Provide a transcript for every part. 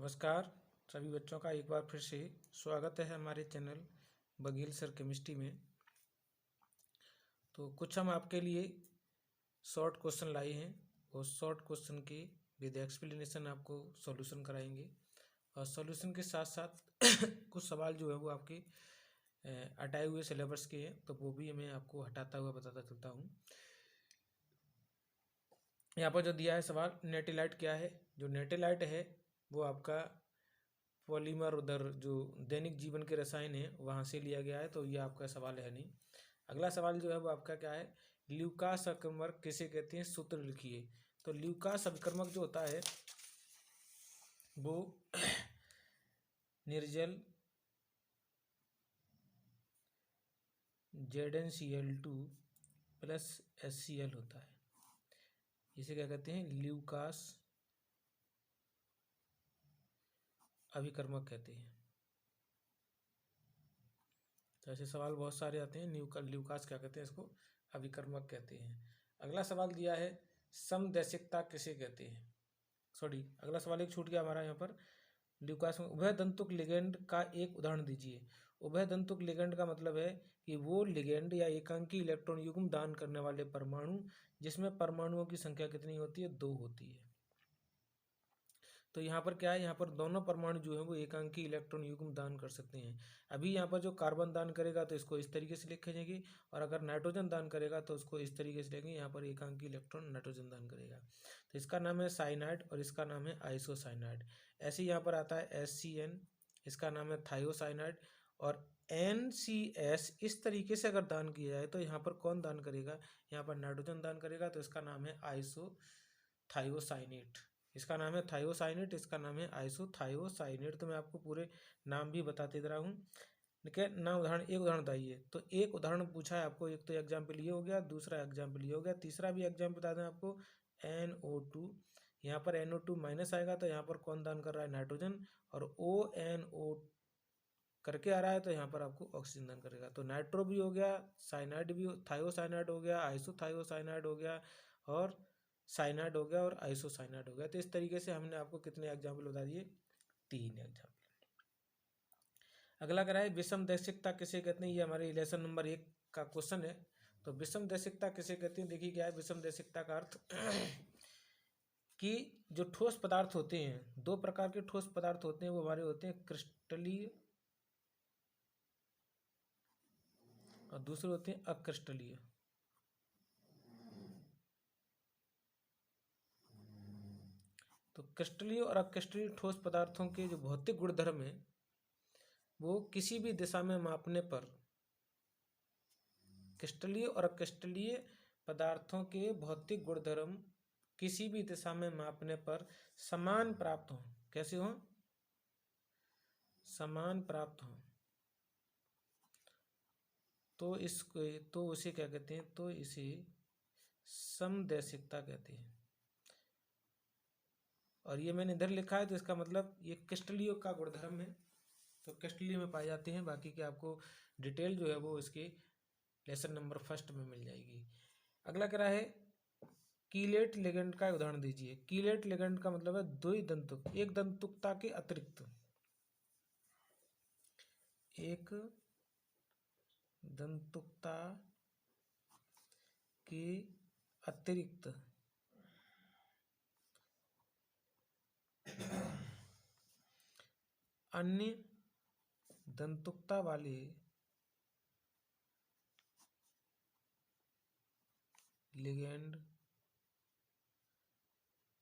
नमस्कार सभी बच्चों का एक बार फिर से स्वागत है हमारे चैनल बघेल सर केमिस्ट्री में। तो कुछ हम आपके लिए शॉर्ट क्वेश्चन लाए हैं और शॉर्ट क्वेश्चन के विद एक्सप्लेनेशन आपको सॉल्यूशन कराएंगे और सॉल्यूशन के साथ साथ कुछ सवाल जो है वो आपके हटाए हुए सिलेबस के हैं, तो वो भी मैं आपको हटाता हुआ बताता चलता हूँ। यहाँ पर जो दिया है सवाल, नेटिलाइट क्या है। जो नेटिलाइट है वो आपका पॉलीमर उधर जो दैनिक जीवन के रसायन है वहाँ से लिया गया है, तो ये आपका सवाल है नहीं। अगला सवाल जो है वो आपका क्या है, ल्यूकास अभिकर्मक किसे कहते हैं, सूत्र लिखिए। तो ल्यूकास अभिकर्मक जो होता है वो निर्जल ZnCl2 प्लस HCl होता है। इसे क्या कहते हैं, ल्यूकास अभिकर्मक कहते हैं। तो ऐसे सवाल बहुत सारे आते हैं। ल्यूकास क्या कहते हैं, इसको अभिकर्मक कहते हैं। अगला सवाल दिया है, समदैशिकता किसे कहते हैं। अगला सवाल एक छूट गया हमारा यहाँ पर। ल्यूकास में उभय दंतुक लिगेंड का एक उदाहरण दीजिए। उभय दंतुक लिगेंड का मतलब है कि वो लिगेंड या एकांकी इलेक्ट्रॉन युग्म दान करने वाले परमाणु जिसमें परमाणुओं की संख्या कितनी होती है, 2 होती है। तो यहाँ पर क्या है, यहाँ पर दोनों परमाणु जो है वो एकांकी इलेक्ट्रॉन युग्म दान कर सकते हैं। अभी यहाँ पर जो कार्बन दान करेगा तो इसको इस तरीके से लिखेंगे, और अगर नाइट्रोजन दान करेगा तो उसको इस तरीके से लिखेंगे। यहाँ पर एकांकी इलेक्ट्रॉन नाइट्रोजन दान करेगा, तो इसका नाम है साइनाइड और इसका नाम है आइसोसाइनाइड। ऐसे ही यहाँ पर आता है SCN, इसका नाम है थायोसाइनाइड। और NCS इस तरीके से अगर दान किया जाए तो यहाँ पर कौन दान करेगा, यहाँ पर नाइट्रोजन दान करेगा, तो इसका नाम है आइसोथायोसाइनेट। इसका नाम है थायोसाइनेट, इसका नाम है आइसोथायोसाइनेट। तो मैं आपको पूरे नाम भी बताते रहा हूँ। ठीक है ना। एक उदाहरण बताइए। तो एक उदाहरण पूछा है आपको, एक तो एग्जाम्पल ये हो गया, दूसरा एग्जाम्पल ये हो गया, तीसरा भी एग्जाम्पल बता दें आपको, NO2। यहाँ पर NO2 माइनस आएगा तो यहाँ पर कौन दान कर रहा है, नाइट्रोजन, और ONO करके आ रहा है तो यहाँ पर आपको ऑक्सीजन दान करेगा। तो नाइट्रो भी हो गया, साइनाइड भी, थायोसाइनाइड हो गया, आइसोथायोसाइनाइड हो गया, और साइनाइड हो गया, और आइसोसाइनाइड हो गया। तो इस तरीके से हमने आपको कितने एग्जाम्पल बता दिए, 3 एग्जाम्पल। अगला करा है, विषम दैशिकता किसे कहते हैं। ये हमारे लेसन नंबर 1 का क्वेश्चन है। तो विषम दैशिकता किसे कहते हैं, देखिए क्या है विषम दैशिकता का अर्थ कि जो ठोस पदार्थ होते हैं, 2 प्रकार के ठोस पदार्थ होते हैं, वो हमारे होते हैं क्रिस्टलीय और दूसरे होते हैं अक्रिस्टलीय। तो क्रिस्टलीय और अक्रिस्टलीय ठोस पदार्थों के जो भौतिक गुणधर्म है वो किसी भी दिशा में मापने पर, क्रिस्टलीय और अक्रिस्टलीय पदार्थों के भौतिक गुणधर्म किसी भी दिशा में मापने पर समान प्राप्त हो। कैसे हो, समान प्राप्त हो। तो उसे क्या कहते हैं, तो इसे समदैशिकता कहते हैं। और ये मैंने इधर लिखा है तो इसका मतलब ये क्रिस्टलीय का गुणधर्म है, तो क्रिस्टलीय में पाए जाते हैं। बाकी के आपको डिटेल जो है वो इसके लेसन नंबर 1 में मिल जाएगी। अगला क्या है, कीलेट लिगेंड का उदाहरण दीजिए। कीलेट लिगेंड का मतलब है द्विदंतुक, एक दंतुकता के अतिरिक्त, एक दंतुकता के अतिरिक्त अन्य दंतुकता वाले लिगेंड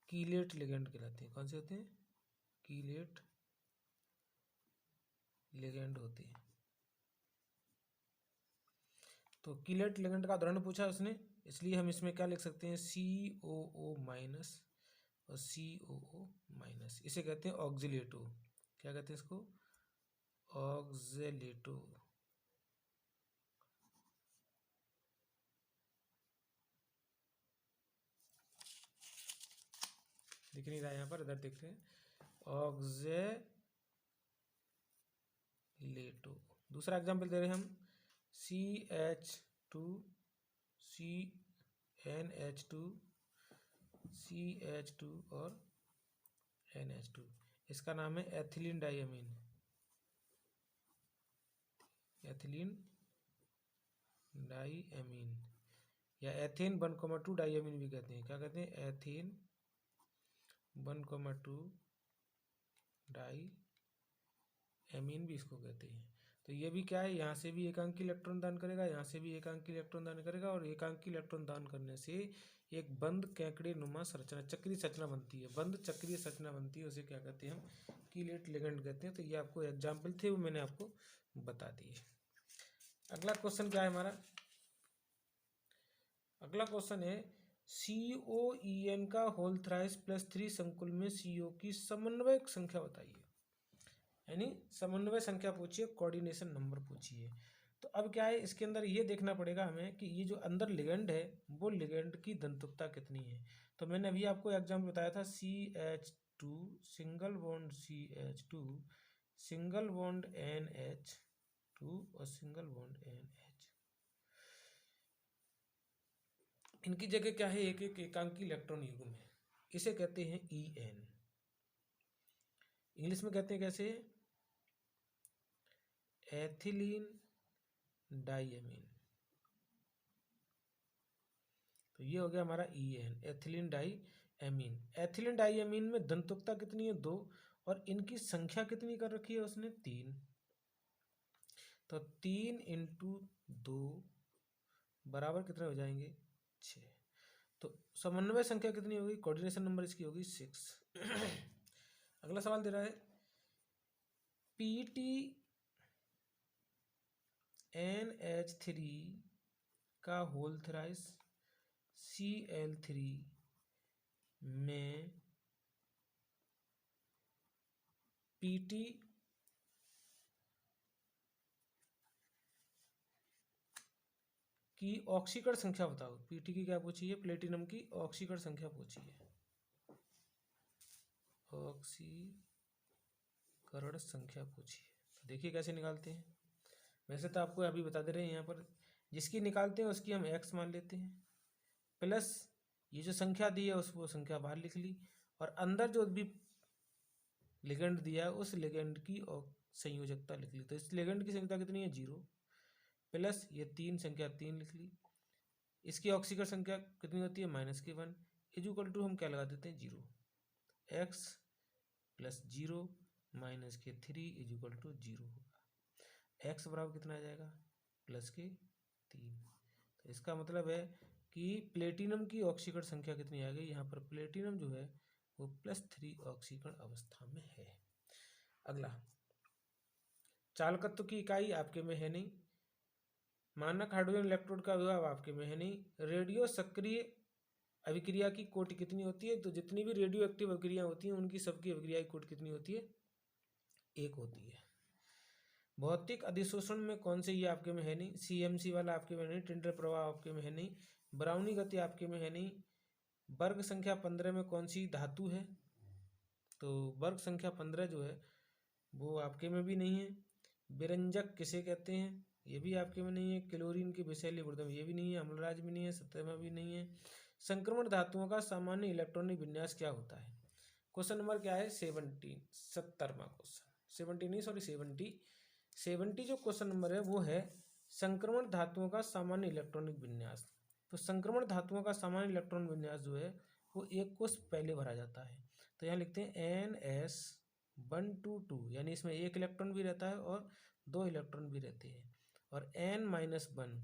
कीलेट लिगेंड कहलाते हैं। कौन से होते हैं, कीलेट लिगेंड होते हैं। तो कीलेट लिगेंड का उदाहरण पूछा है उसने, इसलिए हम इसमें क्या लिख सकते हैं, COO माइनस और COO माइनस। इसे कहते हैं ऑक्जिलेटो। क्या कहते हैं इसको, ऑक्जिलेटो। दिख नहीं रहा है यहाँ पर, इधर दिख रहे हैं, ऑक्जिलेटो। दूसरा एग्जाम्पल दे रहे हैं हम, CH2 CnH2 CH2 और NH2। इसका नाम है एथिलीन डाइअमीन, एथिलीन डाइअमीन, या एथेन 1,2 डाइअमीन भी कहते हैं। क्या कहते हैं? एथेन 1,2 डाइअमीन भी इसको कहते हैं। तो ये भी क्या है, यहाँ से भी एकांकी इलेक्ट्रॉन दान करेगा, यहाँ से भी एकांकी इलेक्ट्रॉन दान करेगा, और एकांकी इलेक्ट्रॉन दान करने से एक बंद केकड़े नुमा संरचना, चक्रीय संरचना बनती है, बंद चक्रीय संरचना बनती है, उसे क्या कहते हैं? हम कीलेट लिगेंड कहते हैं। तो ये आपको एग्जाम्पल थे, वो मैंने आपको बता दिए। अगला क्वेश्चन क्या है हमारा? अगला क्वेश्चन है COEN का होल थ्राइस +3 संकुल में CO की समन्वय संख्या बताइए। यानी समन्वय संख्या पूछिए, कोऑर्डिनेशन नंबर पूछिए। तो अब क्या है, इसके अंदर ये देखना पड़ेगा हमें कि ये जो अंदर लिगेंड है वो लिगेंड की धनत्वता कितनी है। तो मैंने अभी आपको एग्जाम्पल बताया था CH2 single bond CH2 single bond NH2 और सिंगल बॉन्ड NH, इनकी जगह क्या है? एक एक एकांकी इलेक्ट्रॉन युग्म है, इसे कहते हैं EN। इंग्लिश में कहते हैं कैसे? एथिलीन डाइअमीन। तो ये हो गया हमारा EN, एथिलीन डाइअमीन। एथिलीन डाइअमीन में धनत्वता कितनी है? 2, और इनकी संख्या कितनी कर रखी है उसने? 3। तो 3 × 2 बराबर कितने हो जाएंगे? 6। तो समन्वय संख्या कितनी होगी? कोऑर्डिनेशन नंबर इसकी होगी 6। अगला सवाल दे रहा है PTNH3 का होल थ्राइस Cl3 में PT की ऑक्सीकरण संख्या बताओ। PT की क्या पूछी है? प्लेटिनम की ऑक्सीकरण संख्या पूछी है, ऑक्सीकरण संख्या पूछी है। तो देखिए कैसे निकालते हैं। वैसे तो आपको अभी बता दे रहे हैं, यहाँ पर जिसकी निकालते हैं उसकी हम x मान लेते हैं, प्लस ये जो संख्या दी है वो संख्या बाहर लिख ली, और अंदर जो भी लिगेंड दिया है उस लिगेंड की संयोजकता लिख ली। तो इस लिगेंड की संख्या कितनी है? 0, प्लस ये 3 संख्या 3 लिख ली। इसकी ऑक्सीकरण संख्या कितनी होती है? -1 इक्वल टू हम क्या लगा देते हैं? 0। x + 0 - 3 इक्वल टू 0 होगा। x बराबर कितना आ जाएगा? +3। तो इसका मतलब है कि प्लेटिनम की ऑक्सीकरण संख्या कितनी आ गई? यहाँ पर प्लेटिनम जो है वो +3 ऑक्सीकरण अवस्था में है। अगला, चालकत्व की इकाई आपके में है नहीं, मानक हाइड्रोजन इलेक्ट्रोड का विभव आपके में है नहीं, रेडियो सक्रिय अभिक्रिया की कोटि कितनी होती है? तो जितनी भी रेडियो एक्टिव अभिक्रिया होती हैं उनकी सबकी अभिक्रिया की कोटि कितनी होती है? 1 होती है। भौतिक अधिशोषण में कौन से ये आपके में है नहीं? CMC वाला आपके में नहीं, टिंडर प्रवाह आपके में है नहीं, ब्राउनी गति आपके में है नहीं। वर्ग संख्या 15 में कौन सी धातु है? तो वर्ग संख्या 15 जो है वो आपके में भी नहीं है। विरंजक किसे कहते हैं? ये भी आपके में नहीं है। क्लोरीन के विषैले गुणधर्म, ये भी नहीं है। अम्लराज भी नहीं है, सतमा भी नहीं है। संक्रमण धातुओं का सामान्य इलेक्ट्रॉनिक विन्यास क्या होता है? क्वेश्चन नंबर क्या है? 70वां क्वेश्चन, 70 नहीं सॉरी 70 जो क्वेश्चन नंबर है वो है संक्रमण धातुओं का सामान्य इलेक्ट्रॉनिक विन्यास। तो संक्रमण धातुओं का सामान्य इलेक्ट्रॉन विन्यास जो है वो एक कोष पहले भरा जाता है। तो यहाँ लिखते हैं NS122, यानी इसमें 1 इलेक्ट्रॉन भी रहता है और 2 इलेक्ट्रॉन भी रहते हैं। और N-1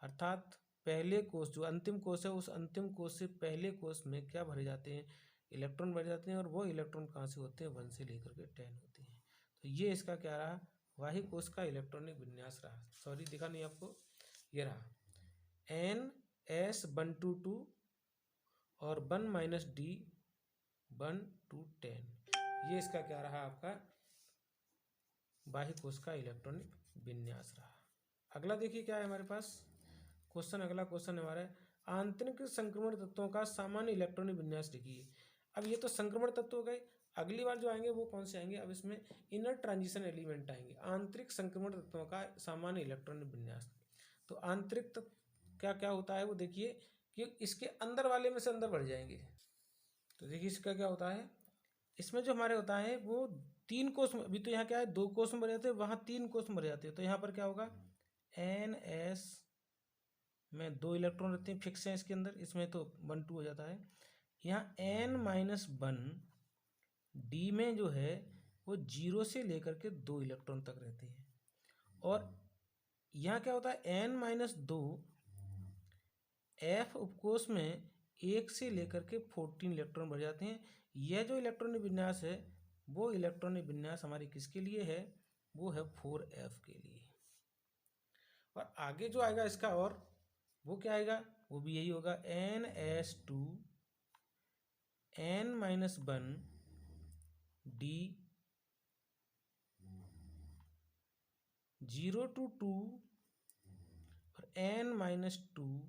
अर्थात पहले कोष, जो अंतिम कोष है उस अंतिम कोष से पहले कोष में क्या भरे जाते हैं? इलेक्ट्रॉन भरे जाते हैं। और वो इलेक्ट्रॉन कहाँ से होते हैं? 1 से लेकर के 10 होते हैं। तो ये इसका क्या रहा? वाही कोष का इलेक्ट्रॉनिक विन्यास रहा। सॉरी दिखा नहीं आपको, ये रहा NS122 और 1 - D1 to 10। ये इसका क्या रहा? आपका बाह्य कोष का इलेक्ट्रॉनिक विन्यास रहा। अगला देखिए क्या है हमारे पास क्वेश्चन। अगला क्वेश्चन हमारा है आंतरिक संक्रमण तत्वों का सामान्य इलेक्ट्रॉनिक विन्यास लिखिए। अब ये तो संक्रमण तत्व हो गए, अगली बार जो आएंगे वो कौन से आएंगे? अब इसमें इनर ट्रांजिशन एलिमेंट आएंगे। आंतरिक संक्रमण तत्वों का सामान्य इलेक्ट्रॉनिक विन्यास। तो आंतरिक तत्व क्या क्या होता है वो देखिए कि इसके अंदर वाले में से अंदर बढ़ जाएंगे। तो देखिए इसका क्या होता है, इसमें जो हमारे होता है वो 3 कोष, अभी तो यहाँ क्या है 2 कोष में भरे जाते हैं, वहाँ 3 कोष में भरे जाते हैं। तो यहाँ पर क्या होगा, NS में 2 इलेक्ट्रॉन रहते हैं, फिक्स हैं इसके अंदर, इसमें तो 1 2 हो जाता है। यहाँ N-1 डी में जो है वो 0 से लेकर के 2 इलेक्ट्रॉन तक रहते हैं। और यहाँ क्या होता है, N-2 F उपकोष में 1 से लेकर के 14 इलेक्ट्रॉन भर जाते हैं। यह जो इलेक्ट्रॉनिक विन्यास है वो इलेक्ट्रॉनिक विन्यास हमारी किसके लिए है, वो है 4F के लिए। और आगे जो आएगा इसका, और वो क्या आएगा, वो भी यही होगा, NS2 N-1 D 0 to 2 और N-2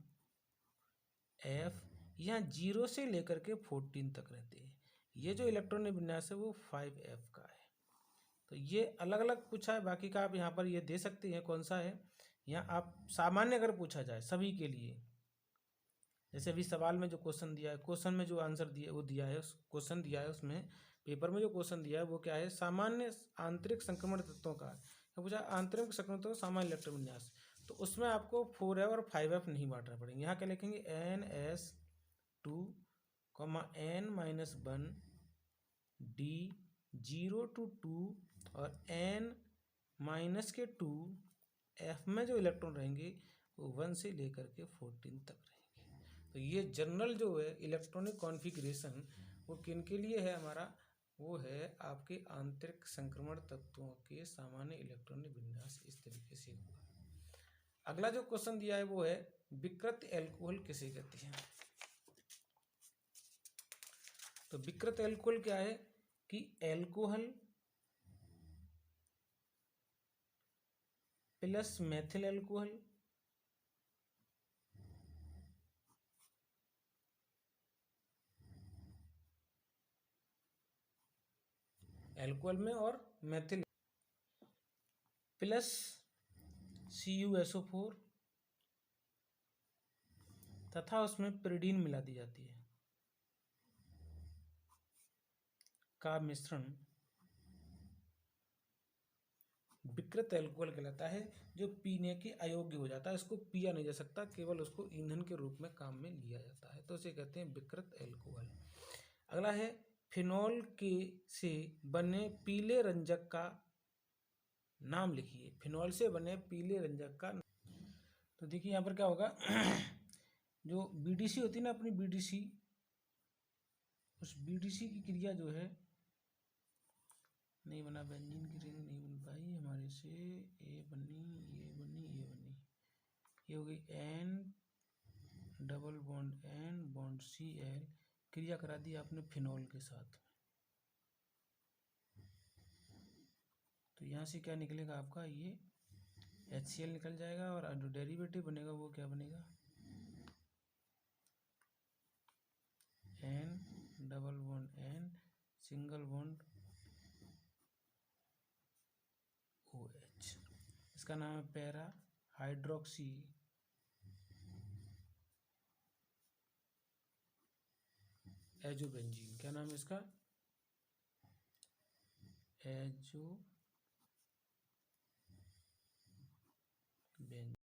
F, यहाँ 0 से लेकर के 14 तक रहते हैं। ये जो इलेक्ट्रॉनिक विन्यास है वो 5F का है। तो ये अलग अलग पूछा है, बाकी का आप यहाँ पर ये दे सकते हैं कौन सा है। यहाँ आप सामान्य अगर पूछा जाए सभी के लिए, जैसे अभी सवाल में जो क्वेश्चन दिया है, क्वेश्चन में जो आंसर दिया वो दिया है, उस क्वेश्चन दिया है उसमें पेपर में जो क्वेश्चन दिया है वो क्या है, सामान्य आंतरिक संक्रमण तत्वों का तो पूछा आंतरिक संक्रमण तत्व सामान्य इलेक्ट्रॉन विन्यास। तो उसमें आपको 4F और 5F नहीं बांटना पड़ेंगे। यहाँ क्या लिखेंगे, NS2 N-1 D 0 to 2 और N-2 F में जो इलेक्ट्रॉन रहेंगे वो 1 से लेकर के 14 तक रहेंगे। तो ये जनरल जो है इलेक्ट्रॉनिक कॉन्फ़िगरेशन वो किन के लिए है हमारा, वो है आपके आंतरिक संक्रमण तत्वों के सामान्य इलेक्ट्रॉनिक विन्यास इस तरीके से होगा। अगला जो क्वेश्चन दिया है वो है विकृत एल्कोहल किसे कहते हैं। तो विकृत एल्कोहल क्या है कि alcohol plus methyl alcohol alcohol में और मेथिल प्लस CuSO4 तथा उसमें पिरीडीन मिला दी जाती है का मिश्रण विकृत एल्कोहल कहलाता है, जो पीने के अयोग्य हो जाता है, इसको पिया नहीं जा सकता, केवल उसको ईंधन के रूप में काम में लिया जाता है, तो इसे कहते हैं विकृत एल्कोहल। अगला है फिनॉल के से बने पीले रंजक का नाम लिखिए। फिनॉल से बने पीले रंजक का, तो देखिए यहाँ पर क्या होगा जो BDC होती है ना अपनी BDC, उस BDC की क्रिया जो है नहीं बना, बेंजीन की रिंग नहीं बन पाई हमारे से, ये बनी ये बनी ये बनी, ये हो गई N double bond N bond Cl, क्रिया करा दी आपने फिनॉल के साथ। तो यहाँ से क्या निकलेगा आपका, ये HCl निकल जाएगा और जो डेरिवेटिव बनेगा वो क्या बनेगा, N double bond N single bond OH, इसका नाम है पैरा हाइड्रोक्सी एजोबेंजीन। क्या नाम है इसका, एजोबेंजीन।